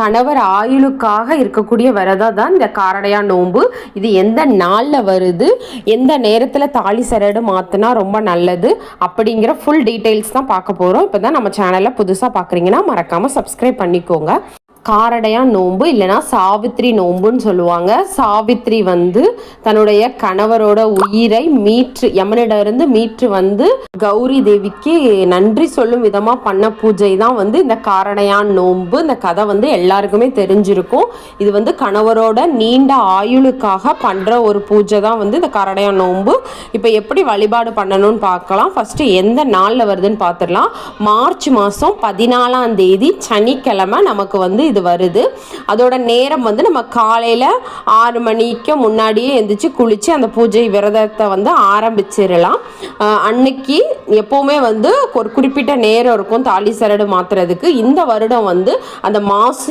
கணவர் ஆயுளுக்காக இருக்கக்கூடிய விரதம் தான் இந்த காரடையா நோன்பு. இது எந்த நாளில் வருது, எந்த நேரத்தில் தாலி சரடு மாற்றினா ரொம்ப நல்லது அப்படிங்கிற ஃபுல் டீட்டெயில்ஸ் தான் பார்க்க போகிறோம். இப்போ தான் நம்ம சேனலை புதுசாக பார்க்குறீங்கன்னா மறக்காமல் சப்ஸ்கிரைப் பண்ணிக்கோங்க. காரடையா நோன்பு இல்லைனா சாவித்திரி நோன்புன்னு சொல்லுவாங்க. சாவித்திரி தன்னுடைய கணவரோட உயிரை யமனிடமிருந்து மீட்டு கௌரி தேவிக்கு நன்றி சொல்லும் விதமா பண்ண பூஜை தான் இந்த காரடையா நோன்பு. இந்த கதை எல்லாருக்குமே தெரிஞ்சிருக்கும். இது கணவரோட நீண்ட ஆயுளுக்காக பண்ற ஒரு பூஜை தான் இந்த காரடையா நோன்பு. இப்போ எப்படி வழிபாடு பண்ணணும்னு பார்க்கலாம். ஃபர்ஸ்ட் எந்த நாள்ல வருதுன்னு பார்த்துடலாம். மார்ச் மாதம் 14ஆம் தேதி சனிக்கிழமை நமக்கு இது வருது. அதோட நேரம் நம்ம காலையில் 6 மணிக்கு முன்னாடியே எந்திரிச்சு குளிச்சு அந்த பூஜை விரதத்தை ஆரம்பிச்சிடலாம். அன்னைக்கு எப்போவுமே ஒரு குறிப்பிட்ட நேரம் இருக்கும் தாலி சரடு மாத்துறதுக்கு. இந்த வருடம் அந்த மாசி